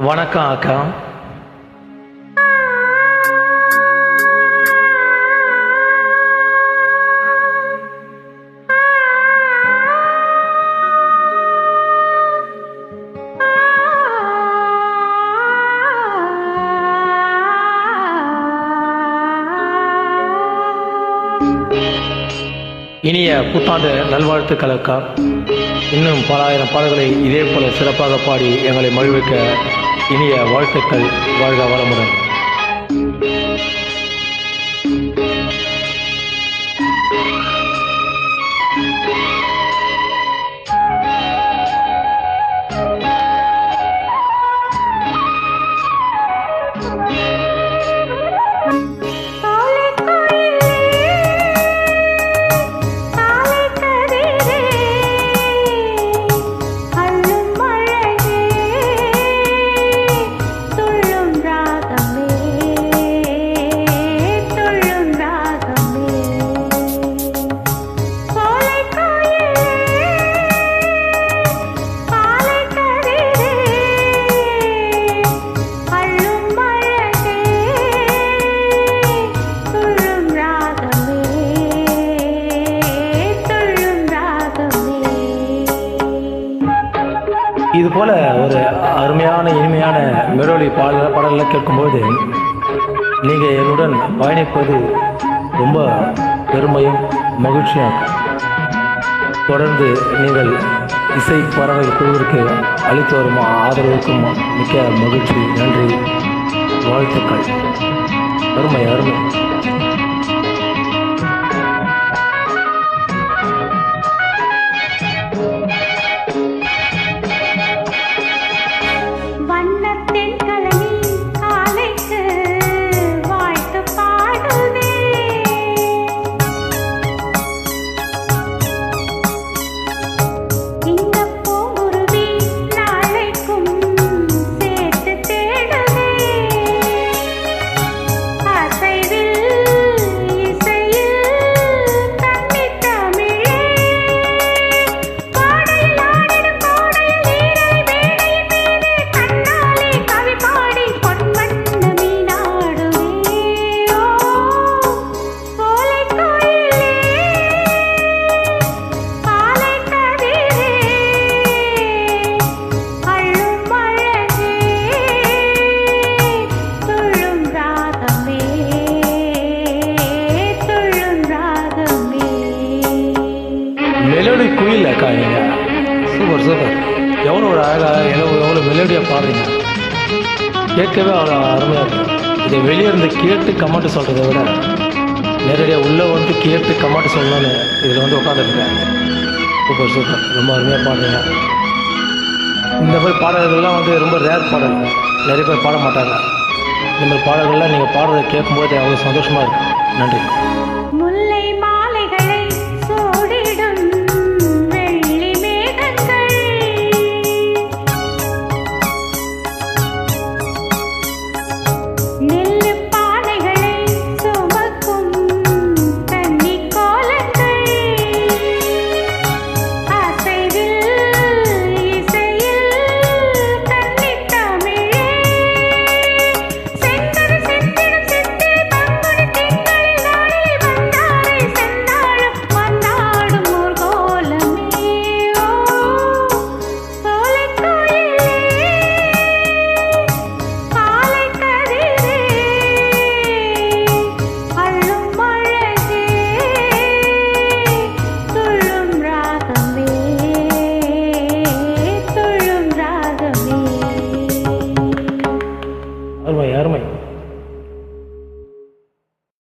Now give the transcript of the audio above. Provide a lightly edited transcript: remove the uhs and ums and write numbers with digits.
வணக்கம் அக்கா. இனிய புத்தாண்டு நல்வாழ்த்துக்கள் அக்கா. இன்னும் பல ஆயிரம் பாடல்களை இதே போல சிறப்பாக பாடி எங்களை மகிழ்விக்க இனிய வாழ்த்துக்கள். வாழ்க வளமுடன். இது போல ஒரு அருமையான இனிமையான மெலோடி பாடல்களை கேட்கும்போது நீங்கள் என்னுடன் பயணிப்பது ரொம்ப பெருமையும் மகிழ்ச்சியாக. தொடர்ந்து நீங்கள் இசை பாடல்கள் குழுவிற்கு அளித்து வரும் ஆதரவுக்கும் மிக்க மகிழ்ச்சி. நன்றி, வாழ்த்துக்கள். அருமை அருமை. மெலோடி குயில் அக்கா, நீங்கள் சூப்பர் சூப்பர். எவ்வளோ ஒரு அழகாக எவ்வளோ மெலோடியாக பாடுறீங்க. கேட்கவே அவ்வளோ அருமையாக இருக்கும். இதை வெளியே இருந்து கேட்டு கமெண்ட் சொல்கிறத விட நேரடியாக உள்ளே வந்து கேட்டு கமெண்ட் சொல்லணும்னு இதில் உட்காந்துருக்கேன். சூப்பர் சூப்பர், ரொம்ப அருமையாக பாடுறீங்க. இந்த மாதிரி பாடல்கள்லாம் ரொம்ப ரேர் பாடல், நிறைய பேர் பாட மாட்டாங்க. இந்த மாதிரி பாடல்கள்லாம் நீங்கள் பாடுறதை கேட்கும்போது அவ்வளோ சந்தோஷமாக இருக்கும். நன்றி.